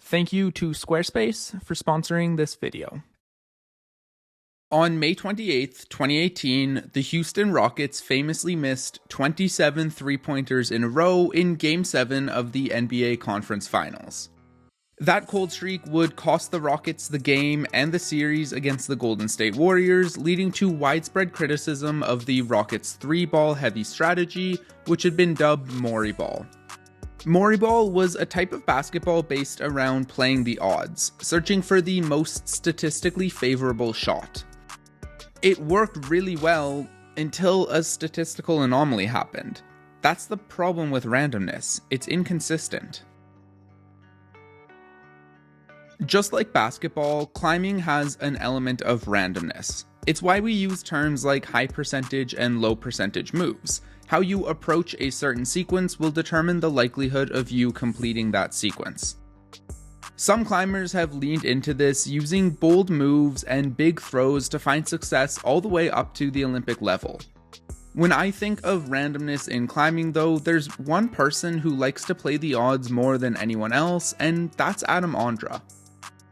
Thank you to Squarespace for sponsoring this video. On May 28th, 2018, the Houston Rockets famously missed 27 three-pointers in a row in Game 7 of the NBA Conference Finals. That cold streak would cost the Rockets the game and the series against the Golden State Warriors, leading to widespread criticism of the Rockets' three-ball heavy strategy, which had been dubbed Morey Ball. Morey Ball was a type of basketball based around playing the odds, searching for the most statistically favorable shot. It worked really well until a statistical anomaly happened. That's the problem with randomness, it's inconsistent. Just like basketball, climbing has an element of randomness. It's why we use terms like high percentage and low percentage moves. How you approach a certain sequence will determine the likelihood of you completing that sequence. Some climbers have leaned into this, using bold moves and big throws to find success all the way up to the Olympic level. When I think of randomness in climbing though, there's one person who likes to play the odds more than anyone else, and that's Adam Ondra.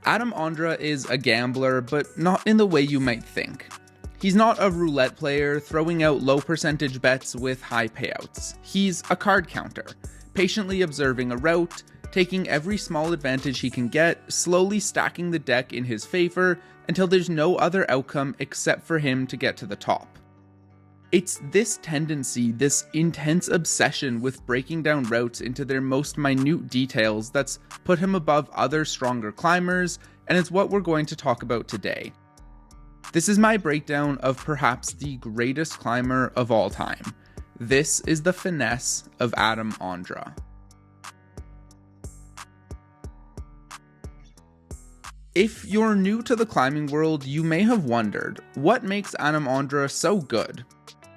Adam Ondra is a gambler, but not in the way you might think. He's not a roulette player throwing out low percentage bets with high payouts. He's a card counter, patiently observing a route, taking every small advantage he can get, slowly stacking the deck in his favor until there's no other outcome except for him to get to the top. It's this tendency, this intense obsession with breaking down routes into their most minute details that's put him above other stronger climbers, and it's what we're going to talk about today. This is my breakdown of perhaps the greatest climber of all time. This is the finesse of Adam Ondra. If you're new to the climbing world, you may have wondered, what makes Adam Ondra so good?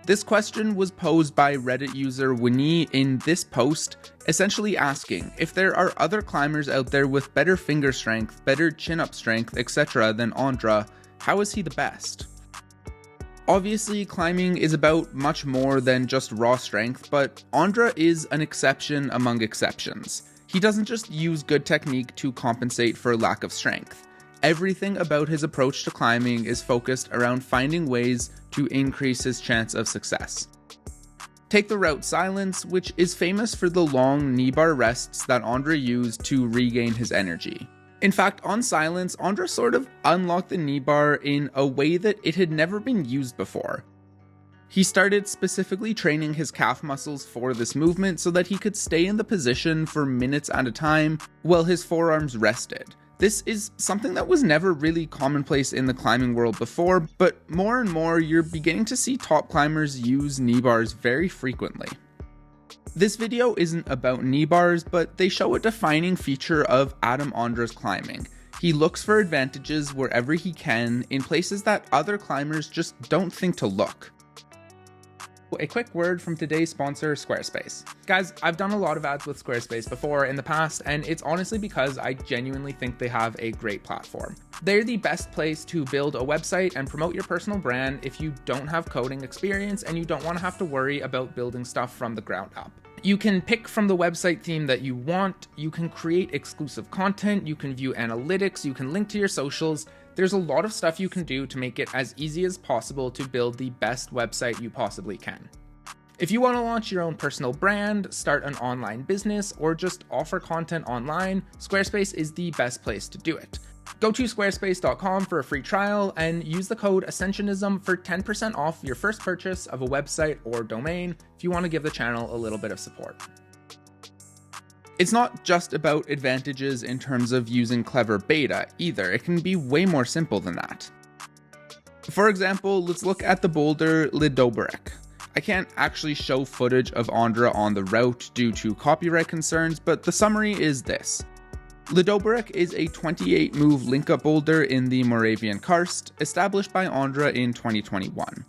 This question was posed by Reddit user Winnie in this post, essentially asking if there are other climbers out there with better finger strength, better chin-up strength, etc. than Ondra, how is he the best? Obviously, climbing is about much more than just raw strength, but Ondra is an exception among exceptions. He doesn't just use good technique to compensate for lack of strength. Everything about his approach to climbing is focused around finding ways to increase his chance of success. Take the route Silence, which is famous for the long knee bar rests that Ondra used to regain his energy. In fact, on Silence, Ondra sort of unlocked the knee bar in a way that it had never been used before. He started specifically training his calf muscles for this movement so that he could stay in the position for minutes at a time while his forearms rested. This is something that was never really commonplace in the climbing world before, but more and more you're beginning to see top climbers use knee bars very frequently. This video isn't about knee bars, but they show a defining feature of Adam Ondra's climbing. He looks for advantages wherever he can, in places that other climbers just don't think to look. A quick word from today's sponsor, Squarespace. Guys, I've done a lot of ads with Squarespace before in the past, and it's honestly because I genuinely think they have a great platform. They're the best place to build a website and promote your personal brand if you don't have coding experience and you don't want to have to worry about building stuff from the ground up. You can pick from the website theme that you want, you can create exclusive content, you can view analytics, you can link to your socials. There's a lot of stuff you can do to make it as easy as possible to build the best website you possibly can. If you want to launch your own personal brand, start an online business, or just offer content online, Squarespace is the best place to do it. Go to squarespace.com for a free trial and use the code Ascentionism for 10% off your first purchase of a website or domain if you want to give the channel a little bit of support. It's not just about advantages in terms of using clever beta either, it can be way more simple than that. For example, let's look at the boulder Lidoberek. I can't actually show footage of Ondra on the route due to copyright concerns, but the summary is this. Lidoberek is a 28-move link-up boulder in the Moravian Karst, established by Ondra in 2021.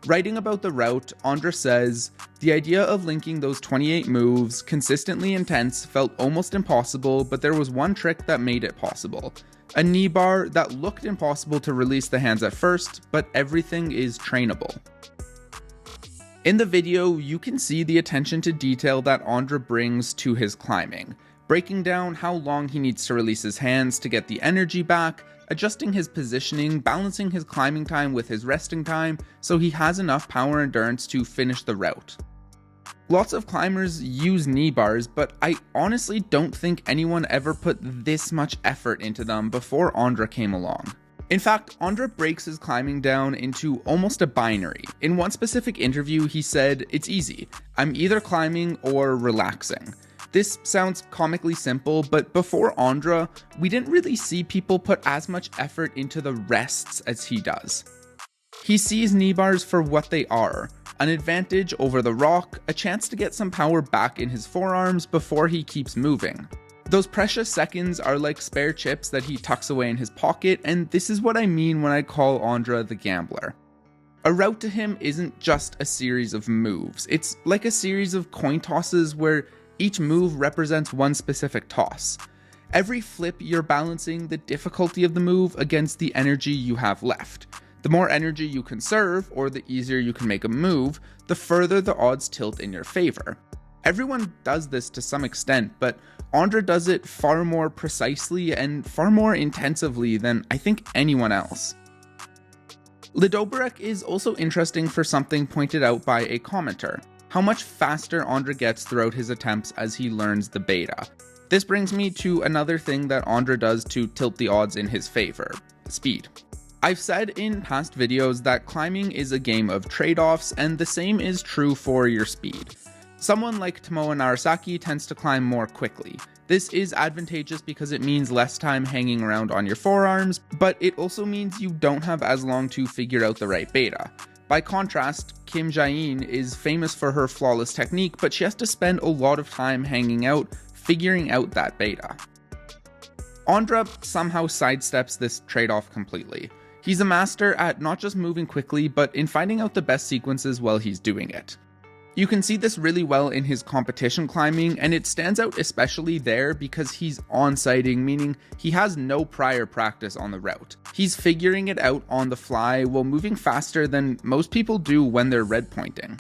Writing about the route, Ondra says, "The idea of linking those 28 moves, consistently intense, felt almost impossible, but there was one trick that made it possible. A knee bar that looked impossible to release the hands at first, but everything is trainable." In the video, you can see the attention to detail that Ondra brings to his climbing. breaking down how long he needs to release his hands to get the energy back, adjusting his positioning, balancing his climbing time with his resting time so he has enough power endurance to finish the route. Lots of climbers use knee bars, but I honestly don't think anyone ever put this much effort into them before Ondra came along. In fact, Ondra breaks his climbing down into almost a binary. In one specific interview, he said, "It's easy. I'm either climbing or relaxing." This sounds comically simple, but before Ondra, we didn't really see people put as much effort into the rests as he does. He sees knee bars for what they are, an advantage over the rock, a chance to get some power back in his forearms before he keeps moving. Those precious seconds are like spare chips that he tucks away in his pocket, and this is what I mean when I call Ondra the gambler. A route to him isn't just a series of moves, it's like a series of coin tosses where each move represents one specific toss. Every flip you're balancing the difficulty of the move against the energy you have left. The more energy you conserve, or the easier you can make a move, the further the odds tilt in your favor. Everyone does this to some extent, but Ondra does it far more precisely and far more intensively than I think anyone else. Lidoberek is also interesting for something pointed out by a commenter: how much faster Ondra gets throughout his attempts as he learns the beta. This brings me to another thing that Ondra does to tilt the odds in his favor: speed. I've said in past videos that climbing is a game of trade-offs, and the same is true for your speed. Someone like Tomoe Narasaki tends to climb more quickly. This is advantageous because it means less time hanging around on your forearms, but it also means you don't have as long to figure out the right beta. By contrast, Kim Jae-in is famous for her flawless technique, but she has to spend a lot of time hanging out, figuring out that beta. Ondra somehow sidesteps this trade-off completely. He's a master at not just moving quickly, but in finding out the best sequences while he's doing it. You can see this really well in his competition climbing, and it stands out especially there because he's on-sighting, meaning he has no prior practice on the route. He's figuring it out on the fly while moving faster than most people do when they're red pointing.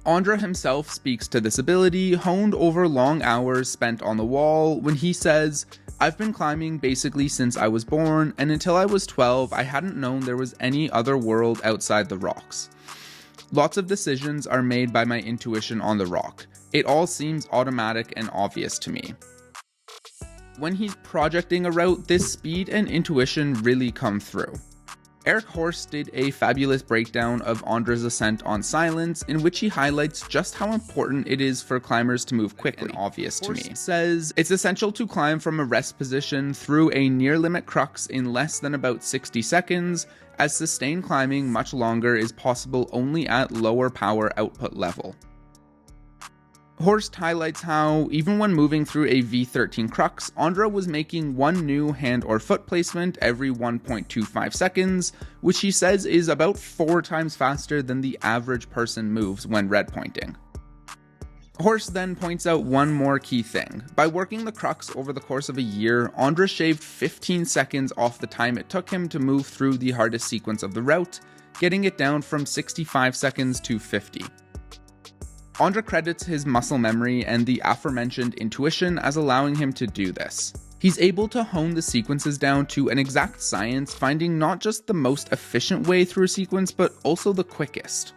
Ondra himself speaks to this ability, honed over long hours spent on the wall, when he says, "I've been climbing basically since I was born, and until I was 12, I hadn't known there was any other world outside the rocks. Lots of decisions are made by my intuition on the rock. It all seems automatic and obvious to me." When he's projecting a route, this speed and intuition really come through. Eric Horst did a fabulous breakdown of Ondra's ascent on Silence, in which he highlights just how important it is for climbers to move quickly. And obvious to me. Says, "It's essential to climb from a rest position through a near-limit crux in less than about 60 seconds, as sustained climbing much longer is possible only at lower power output level." Horst highlights how, even when moving through a V13 crux, Ondra was making one new hand or foot placement every 1.25 seconds, which he says is about 4 times faster than the average person moves when red pointing. Horst then points out one more key thing. By working the crux over the course of a year, Ondra shaved 15 seconds off the time it took him to move through the hardest sequence of the route, getting it down from 65 seconds to 50. Ondra credits his muscle memory and the aforementioned intuition as allowing him to do this. He's able to hone the sequences down to an exact science, finding not just the most efficient way through a sequence, but also the quickest.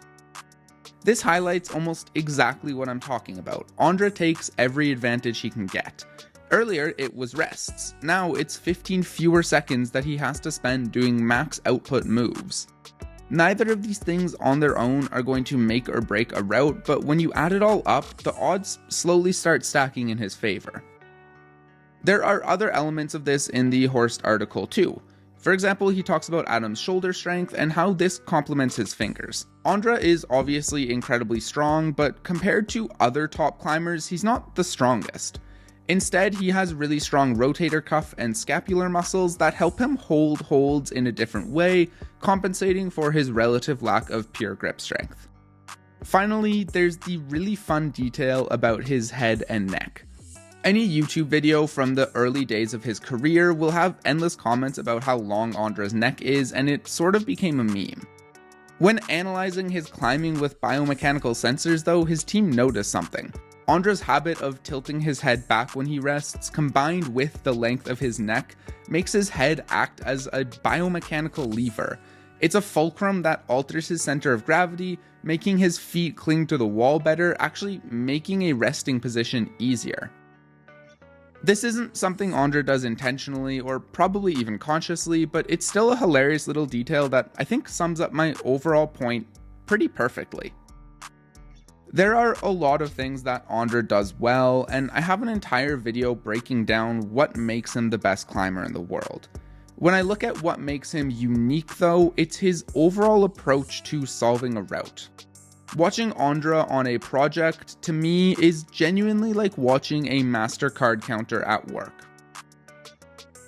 This highlights almost exactly what I'm talking about. Ondra takes every advantage he can get. Earlier, it was rests. Now it's 15 fewer seconds that he has to spend doing max output moves. Neither of these things on their own are going to make or break a route, but when you add it all up, the odds slowly start stacking in his favor. There are other elements of this in the Horst article too. For example, he talks about Adam's shoulder strength and how this complements his fingers. Ondra is obviously incredibly strong, but compared to other top climbers, he's not the strongest. Instead, he has really strong rotator cuff and scapular muscles that help him hold holds in a different way, compensating for his relative lack of pure grip strength. Finally, there's the really fun detail about his head and neck. Any YouTube video from the early days of his career will have endless comments about how long Ondra's neck is, and it sort of became a meme. When analyzing his climbing with biomechanical sensors though, his team noticed something. Andra's habit of tilting his head back when he rests, combined with the length of his neck, makes his head act as a biomechanical lever. It's a fulcrum that alters his center of gravity, making his feet cling to the wall better, actually making a resting position easier. This isn't something Andra does intentionally or probably even consciously, but it's still a hilarious little detail that I think sums up my overall point pretty perfectly. There are a lot of things that Andra does well, and I have an entire video breaking down what makes him the best climber in the world. When I look at what makes him unique though, it's his overall approach to solving a route. Watching Andra on a project, to me, is genuinely like watching a MasterCard counter at work.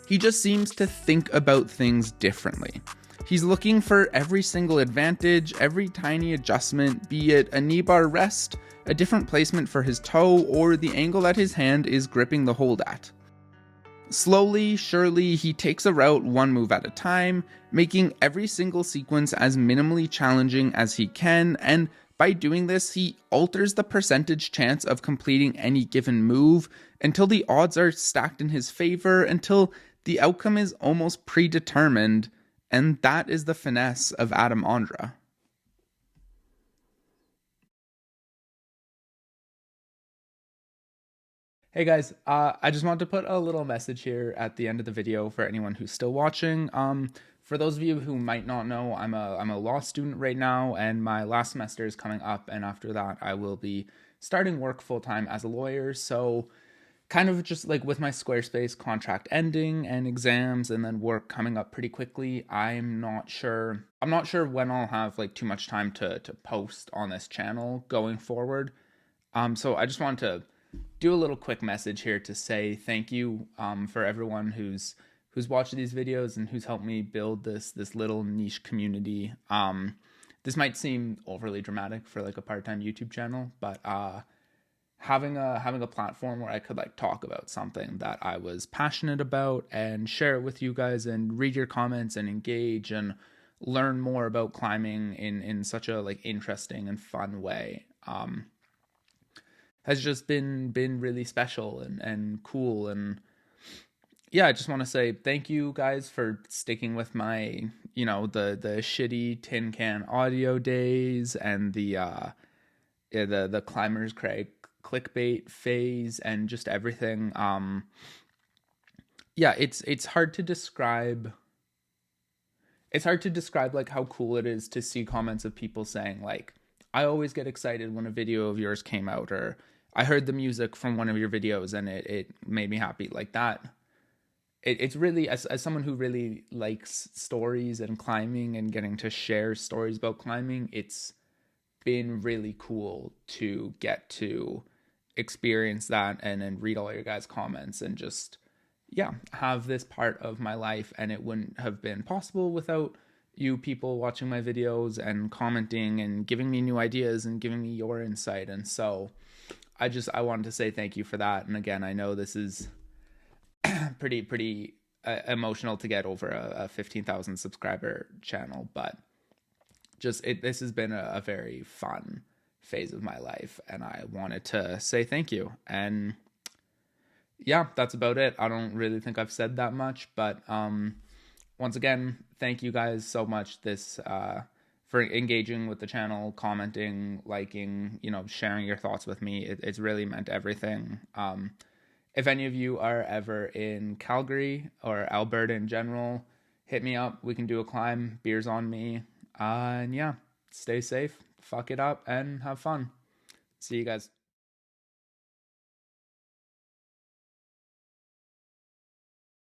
He just seems to think about things differently. He's looking for every single advantage, every tiny adjustment, be it a knee bar rest, a different placement for his toe, or the angle that his hand is gripping the hold at. Slowly, surely, he takes a route one move at a time, making every single sequence as minimally challenging as he can, and by doing this, he alters the percentage chance of completing any given move until the odds are stacked in his favor, until the outcome is almost predetermined, and that is the finesse of Adam Andra. Hey guys, I just wanted to put a little message here at the end of the video for anyone who's still watching. For those of you who might not know, I'm a law student right now, and my last semester is coming up, and after that I will be starting work full-time as a lawyer. So kind of just like with my Squarespace contract ending and exams and then work coming up pretty quickly, I'm not sure when I'll have like too much time to post on this channel going forward. So I just wanted to do a little quick message here to say thank you for everyone who's watched these videos and who's helped me build this little niche community. This might seem overly dramatic for like a part-time YouTube channel, but having a platform where I could like talk about something that I was passionate about and share it with you guys and read your comments and engage and learn more about climbing in such a like interesting and fun way has just been really special and cool. And yeah, I just want to say thank you guys for sticking with my, you know, the shitty tin can audio days and the Climbers Craig clickbait phase and just everything. Yeah, it's hard to describe. It's hard to describe like how cool it is to see comments of people saying like, I always get excited when a video of yours came out, or I heard the music from one of your videos and it made me happy. Like that. It's really, as someone who really likes stories and climbing and getting to share stories about climbing, it's been really cool to get to experience that and then read all your guys' comments and just, yeah, have this part of my life. And it wouldn't have been possible without you people watching my videos and commenting and giving me new ideas and giving me your insight. And so I wanted to say thank you for that. And again, I know this is pretty emotional to get over a 15,000 subscriber channel, but just this has been a very fun phase of my life, and I wanted to say thank you. And yeah, that's about it. I don't really think I've said that much, but once again, thank you guys so much for engaging with the channel, commenting, liking, you know, sharing your thoughts with me. It's really meant everything. If any of you are ever in Calgary or Alberta in general, hit me up. We can do a climb. Beers on me. And yeah, stay safe, fuck it up, and have fun. See you guys.